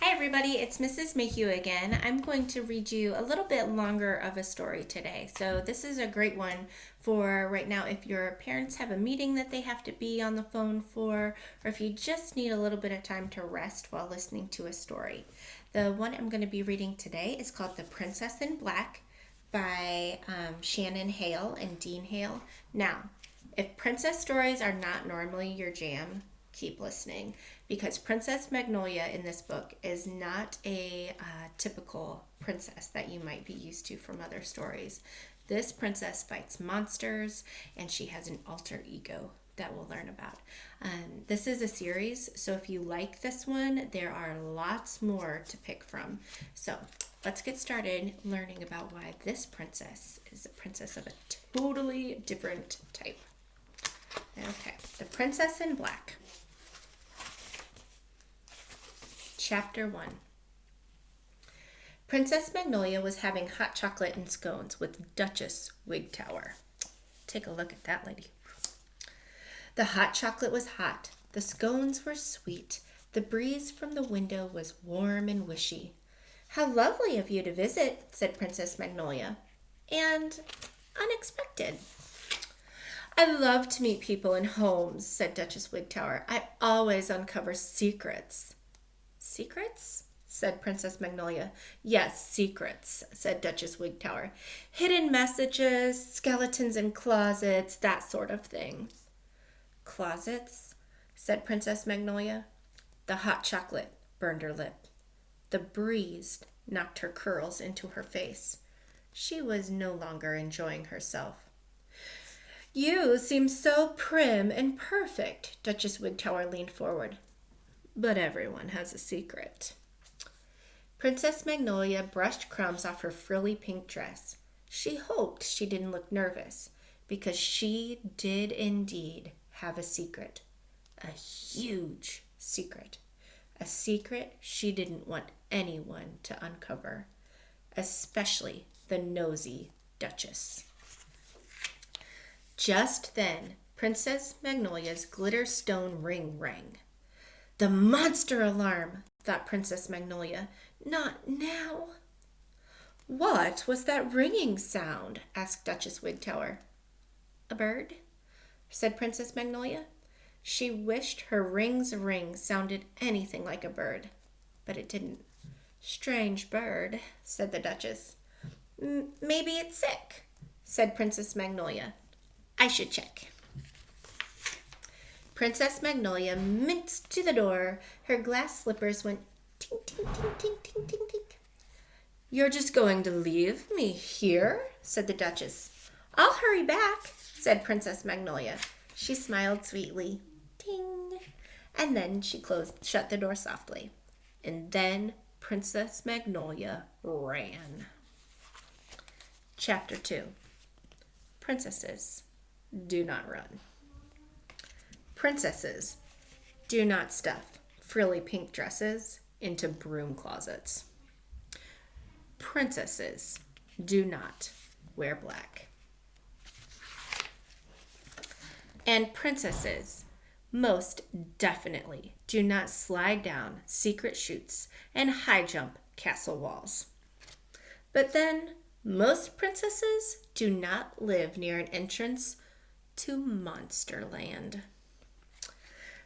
Hi everybody, it's Mrs. Mayhugh again. I'm going to read you a little bit longer of a story today. So this is a great one for right now if your parents have a meeting that they have to be on the phone for, or if you just need a little bit of time to rest while listening to a story. The one I'm going to be reading today is called The Princess in Black by Shannon Hale and Dean Hale. Now, if princess stories are not normally your jam, keep listening because Princess Magnolia in this book is not a typical princess that you might be used to from other stories. This princess fights monsters and she has an alter ego that we'll learn about. This is a series, so if you like this one, there are lots more to pick from. So let's get started learning about why this princess is a princess of a totally different type. Okay, The Princess in Black. Chapter 1. Princess Magnolia was having hot chocolate and scones with Duchess Wigtower. Take a look at that lady. The hot chocolate was hot. The scones were sweet. The breeze from the window was warm and wishy. How lovely of you to visit, said Princess Magnolia. And unexpected. I love to meet people in homes, said Duchess Wigtower. I always uncover secrets. Secrets? Said Princess Magnolia. Yes, secrets, said Duchess Wigtower. Hidden messages, skeletons in closets, that sort of thing. Closets? Said Princess Magnolia. The hot chocolate burned her lip. The breeze knocked her curls into her face. She was no longer enjoying herself. You seem so prim and perfect, Duchess Wigtower leaned forward. But everyone has a secret. Princess Magnolia brushed crumbs off her frilly pink dress. She hoped she didn't look nervous, because she did indeed have a secret. A huge secret. A secret she didn't want anyone to uncover, especially the nosy Duchess. Just then, Princess Magnolia's glitter stone ring rang. The monster alarm, thought Princess Magnolia. Not now. What was that ringing sound? Asked Duchess Wigtower. A bird, said Princess Magnolia. She wished her ring's ring sounded anything like a bird, but it didn't. Strange bird, said the Duchess. Maybe it's sick, said Princess Magnolia. I should check. Princess Magnolia minced to the door. Her glass slippers went tink, tink, tink, tink, tink, tink, tink. You're just going to leave me here? Said the Duchess. I'll hurry back, said Princess Magnolia. She smiled sweetly. Ting. And then she shut the door softly. And then Princess Magnolia ran. Chapter 2. Princesses do not run. Princesses do not stuff frilly pink dresses into broom closets. Princesses do not wear black. And princesses most definitely do not slide down secret chutes and high jump castle walls. But then most princesses do not live near an entrance to Monsterland.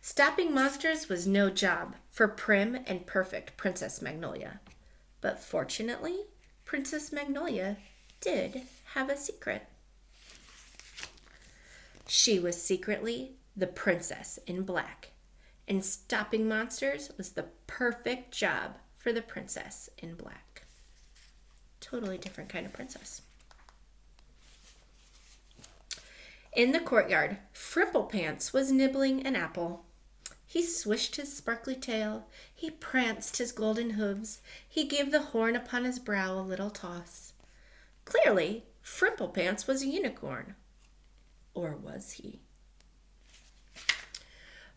Stopping monsters was no job for prim and perfect Princess Magnolia. But fortunately, Princess Magnolia did have a secret. She was secretly the princess in black, and stopping monsters was the perfect job for the princess in black. Totally different kind of princess. In the courtyard, Frimplepants was nibbling an apple. He swished his sparkly tail, he pranced his golden hooves, he gave the horn upon his brow a little toss. Clearly, Frimplepants was a unicorn. Or was he?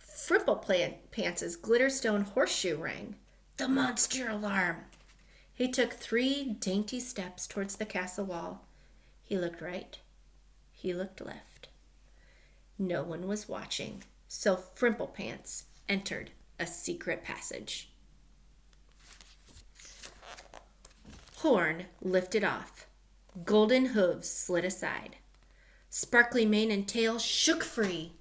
Frimplepants' glitterstone horseshoe rang. The monster alarm! He took 3 dainty steps towards the castle wall. He looked right. He looked left. No one was watching, so Frimplepants entered a secret passage. Horn lifted off. Golden hooves slid aside. Sparkly mane and tail shook free.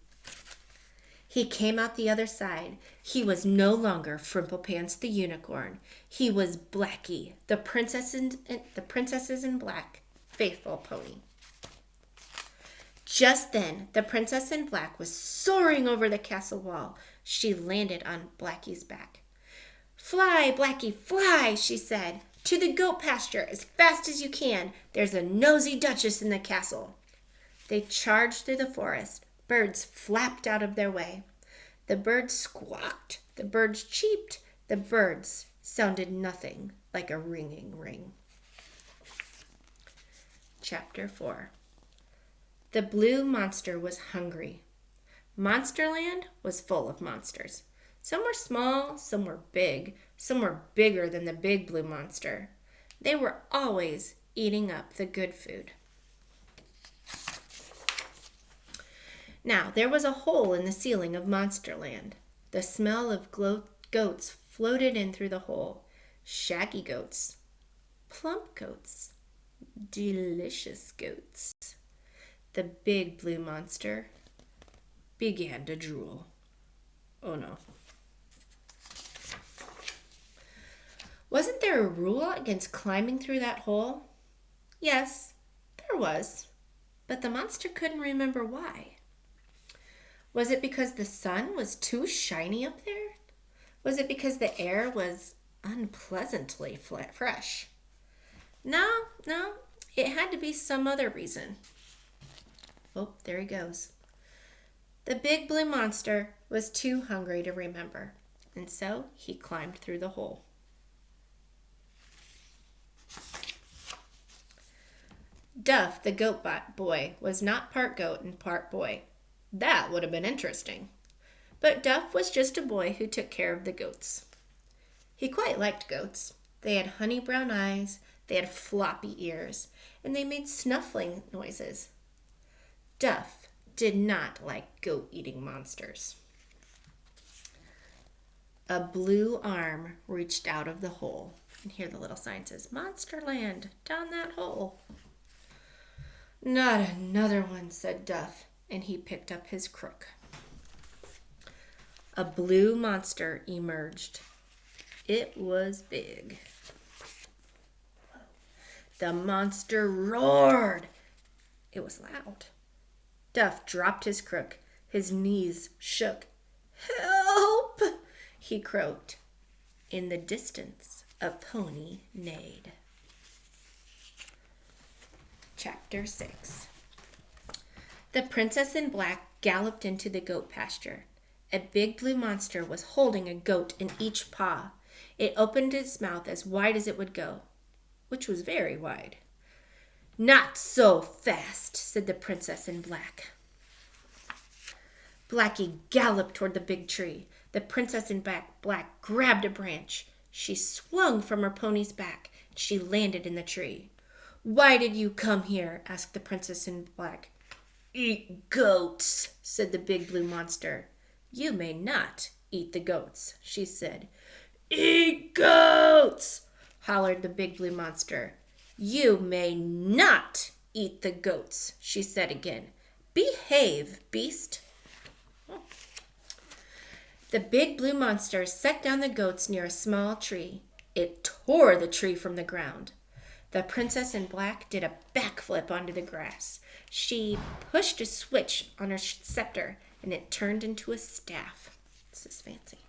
He came out the other side. He was no longer Frimplepants the unicorn. He was Blackie, the princesses in black, faithful pony. Just then, the princess in black was soaring over the castle wall. She landed on Blackie's back. "Fly, Blackie, fly," she said, "to the goat pasture as fast as you can. There's a nosy duchess in the castle." They charged through the forest. Birds flapped out of their way. The birds squawked. The birds cheeped. The birds sounded nothing like a ringing ring. Chapter 4. The blue monster was hungry. Monsterland was full of monsters. Some were small, some were big, some were bigger than the big blue monster. They were always eating up the good food. Now, there was a hole in the ceiling of Monsterland. The smell of goats floated in through the hole. Shaggy goats, plump goats, delicious goats. The big blue monster began to drool. Oh no. Wasn't there a rule against climbing through that hole? Yes, there was, but the monster couldn't remember why. Was it because the sun was too shiny up there? Was it because the air was unpleasantly fresh? No, it had to be some other reason. Oh, there he goes. The big blue monster was too hungry to remember, and so he climbed through the hole. Duff, the goat boy, was not part goat and part boy. That would have been interesting. But Duff was just a boy who took care of the goats. He quite liked goats. They had honey brown eyes, they had floppy ears, and they made snuffling noises. Duff did not like goat-eating monsters. A blue arm reached out of the hole. And here the little sign says, "Monsterland, down that hole." "Not another one," said Duff, and he picked up his crook. A blue monster emerged. It was big. The monster roared. It was loud. Duff dropped his crook. His knees shook. "Help!" he croaked. In the distance, a pony neighed. Chapter 6. The princess in black galloped into the goat pasture. A big blue monster was holding a goat in each paw. It opened its mouth as wide as it would go, which was very wide. "Not so fast," said the princess in black. Blackie galloped toward the big tree. The princess in black grabbed a branch. She swung from her pony's back. She landed in the tree. "Why did you come here?" asked the princess in black. "Eat goats," said the big blue monster. "You may not eat the goats," she said. "Eat goats," hollered the big blue monster. "You may not eat the goats," she said again. "Behave, beast." The big blue monster set down the goats near a small tree. It tore the tree from the ground. The princess in black did a backflip onto the grass. She pushed a switch on her scepter, and it turned into a staff. This is fancy.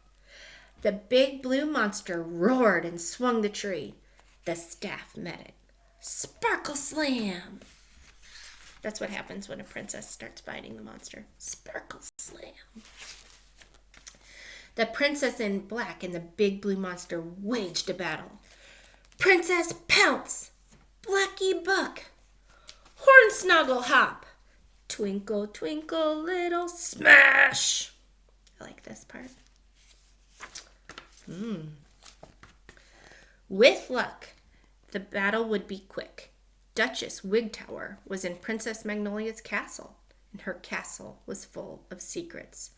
The big blue monster roared and swung the tree. The staff met it. Sparkle slam! That's what happens when a princess starts fighting the monster. Sparkle slam! The princess in black and the big blue monster waged a battle. Princess pounce! Blackie buck! Hornsnoggle hop! Twinkle, twinkle, little smash! I like this part. With luck, the battle would be quick. Duchess Wigtower was in Princess Magnolia's castle, and her castle was full of secrets,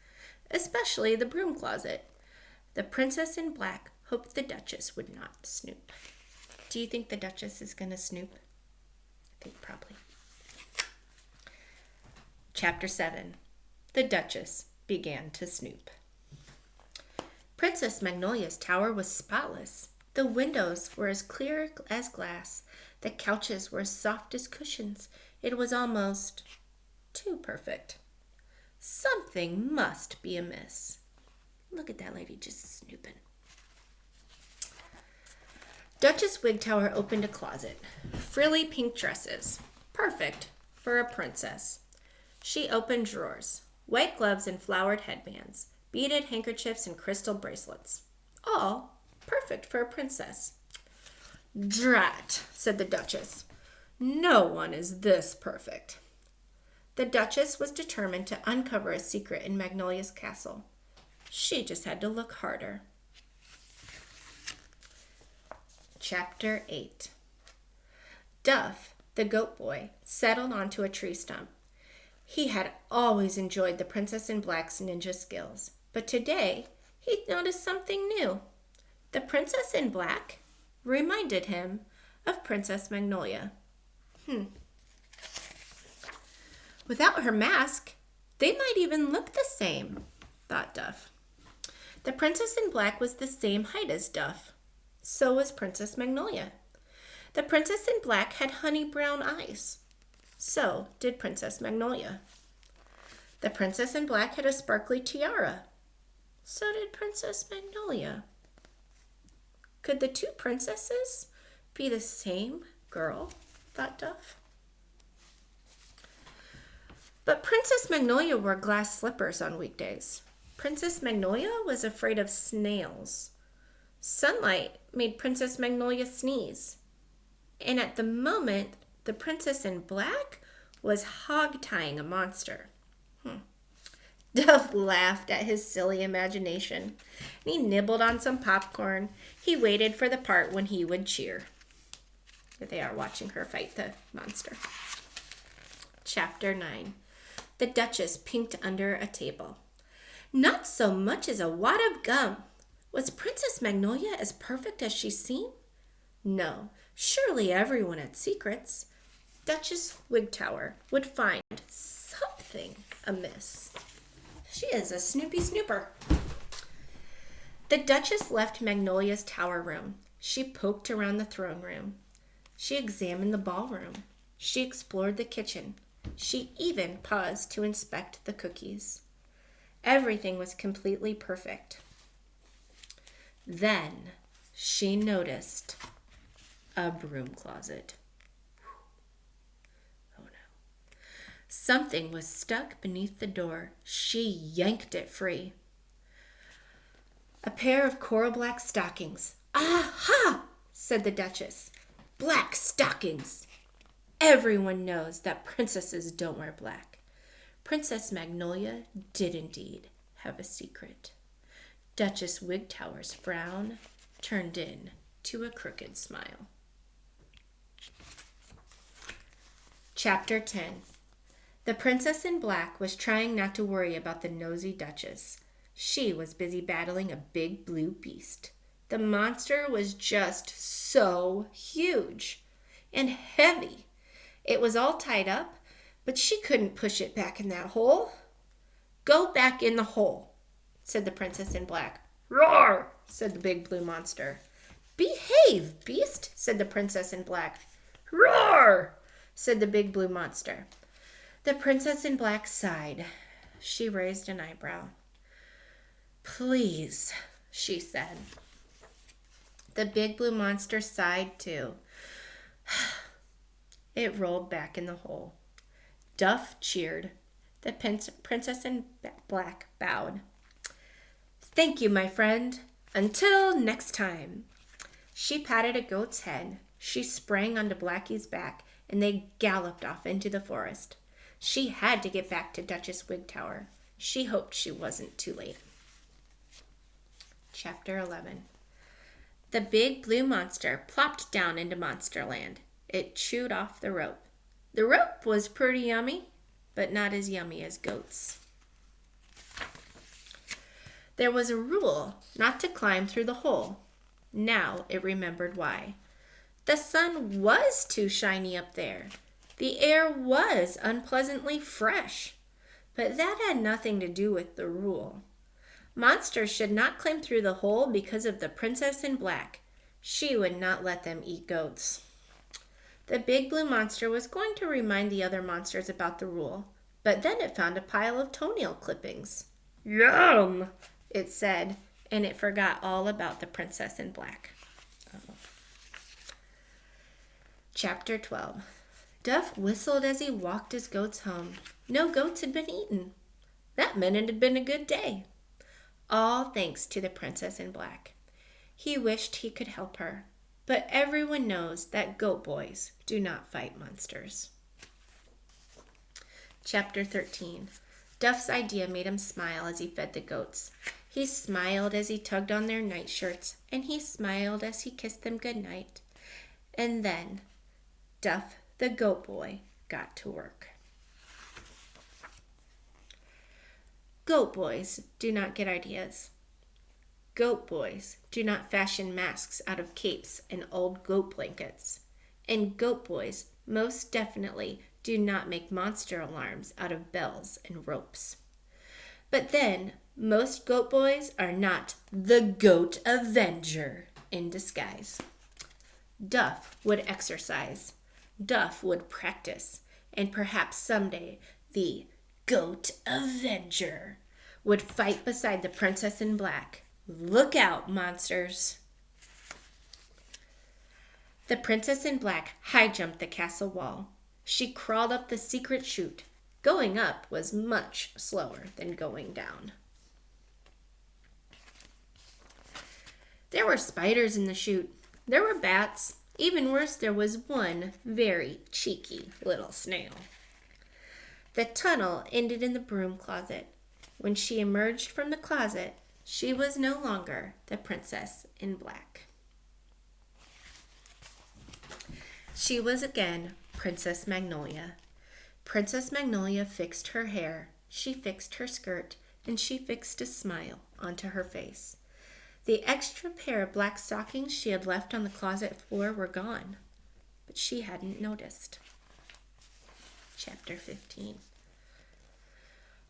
especially the broom closet. The princess in black hoped the Duchess would not snoop. Do you think the Duchess is going to snoop? I think probably. Chapter 7. The Duchess began to snoop. Princess Magnolia's tower was spotless. The windows were as clear as glass. The couches were as soft as cushions. It was almost too perfect. Something must be amiss. Look at that lady just snooping. Duchess Wigtower opened a closet. Frilly pink dresses. Perfect for a princess. She opened drawers. White gloves and flowered headbands. Beaded handkerchiefs and crystal bracelets. All perfect for a princess. Drat, said the Duchess. No one is this perfect. The Duchess was determined to uncover a secret in Magnolia's castle. She just had to look harder. Chapter 8. Duff, the goat boy, settled onto a tree stump. He had always enjoyed the Princess in Black's ninja skills, but today he noticed something new. The Princess in Black reminded him of Princess Magnolia. Without her mask, they might even look the same, thought Duff. The Princess in Black was the same height as Duff. So was Princess Magnolia. The Princess in Black had honey brown eyes. So did Princess Magnolia. The Princess in Black had a sparkly tiara. So did Princess Magnolia. Could the two princesses be the same girl, thought Duff. But Princess Magnolia wore glass slippers on weekdays. Princess Magnolia was afraid of snails. Sunlight made Princess Magnolia sneeze. And at the moment, the Princess in Black was hog-tying a monster. Duff laughed at his silly imagination. He nibbled on some popcorn. He waited for the part when he would cheer. They are watching her fight the monster. Chapter 9. The Duchess pinked under a table. Not so much as a wad of gum. Was Princess Magnolia as perfect as she seemed? No, surely everyone had secrets. Duchess Wigtower would find something amiss. She is a snoopy snooper. The Duchess left Magnolia's tower room. She poked around the throne room. She examined the ballroom. She explored the kitchen. She even paused to inspect the cookies. Everything was completely perfect. Then she noticed a broom closet. Oh no. Something was stuck beneath the door. She yanked it free. A pair of coral black stockings. Aha! Said the Duchess. Black stockings. Everyone knows that princesses don't wear black. Princess Magnolia did indeed have a secret. Duchess Wigtower's frown turned into a crooked smile. Chapter 10. The Princess in Black was trying not to worry about the nosy Duchess. She was busy battling a big blue beast. The monster was just so huge and heavy. It was all tied up, but she couldn't push it back in that hole. Go back in the hole, said the Princess in Black. Roar, said the big blue monster. Behave, beast, said the Princess in Black. Roar, said the big blue monster. The Princess in Black sighed. She raised an eyebrow. Please, she said. The big blue monster sighed too. It rolled back in the hole. Duff cheered. The Princess in Black bowed. Thank you, my friend. Until next time. She patted a goat's head. She sprang onto Blackie's back, and they galloped off into the forest. She had to get back to Duchess Wigtower. She hoped she wasn't too late. Chapter 11. The big blue monster plopped down into Monsterland. It chewed off the rope. The rope was pretty yummy, but not as yummy as goats. There was a rule not to climb through the hole. Now it remembered why. The sun was too shiny up there. The air was unpleasantly fresh. But that had nothing to do with the rule. Monsters should not climb through the hole because of the princess in black. She would not let them eat goats. The big blue monster was going to remind the other monsters about the rule, but then it found a pile of toenail clippings. Yum, it said, and it forgot all about the princess in black. Chapter 12. Duff whistled as he walked his goats home. No goats had been eaten. That meant it had been a good day. All thanks to the princess in black. He wished he could help her, but everyone knows that goat boys do not fight monsters. Chapter 13. Duff's idea made him smile as he fed the goats. He smiled as he tugged on their nightshirts, and he smiled as he kissed them goodnight. And then Duff, the goat boy, got to work. Goat boys do not get ideas. Goat boys do not fashion masks out of capes and old goat blankets. And goat boys most definitely do not make monster alarms out of bells and ropes. But then, most goat boys are not the Goat Avenger in disguise. Duff would exercise. Duff would practice. And perhaps someday the Goat Avenger would fight beside the princess in black. Look out, monsters. The princess in black high-jumped the castle wall. She crawled up the secret chute. Going up was much slower than going down. There were spiders in the chute. There were bats. Even worse, there was one very cheeky little snail. The tunnel ended in the broom closet. When she emerged from the closet, she was no longer the princess in black. She was again Princess Magnolia. Princess Magnolia fixed her hair, she fixed her skirt, and she fixed a smile onto her face. The extra pair of black stockings she had left on the closet floor were gone, but she hadn't noticed. Chapter 15.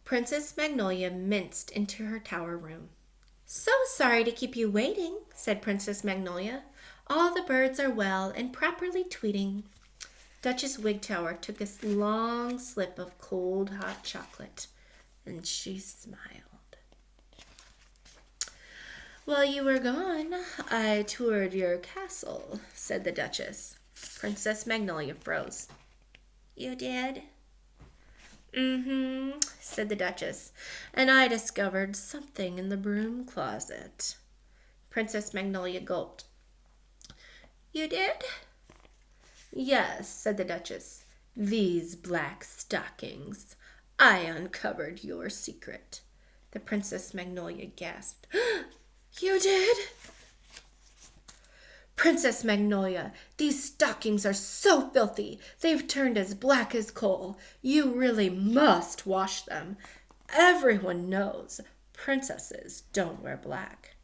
Princess Magnolia minced into her tower room. So sorry to keep you waiting, said Princess Magnolia. All the birds are well and properly tweeting. Duchess Wigtower took a long sip of cold hot chocolate, and she smiled. While you were gone, I toured your castle, said the Duchess. Princess Magnolia froze. You did? Mm-hmm, said the Duchess, and I discovered something in the broom closet. Princess Magnolia gulped. You did? Yes, said the Duchess. These black stockings. I uncovered your secret. The Princess Magnolia gasped. You did? Princess Magnolia, these stockings are so filthy. They've turned as black as coal. You really must wash them. Everyone knows princesses don't wear black.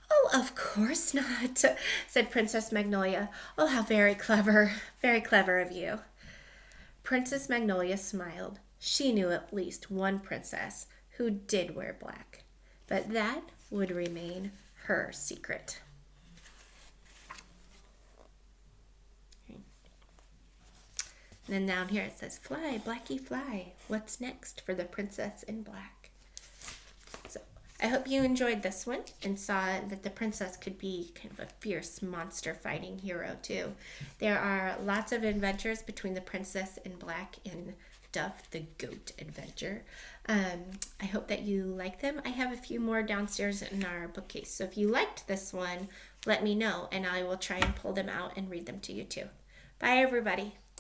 Oh, of course not, said Princess Magnolia. Oh, how very clever of you. Princess Magnolia smiled. She knew at least one princess who did wear black, but that would remain her secret. And then down here it says, fly, Blackie, fly. What's next for the princess in black? So I hope you enjoyed this one and saw that the princess could be kind of a fierce monster fighting hero too. There are lots of adventures between the princess in black and Duff, the Goat Adventure. I hope that you like them. I have a few more downstairs in our bookcase. So if you liked this one, let me know and I will try and pull them out and read them to you too. Bye everybody.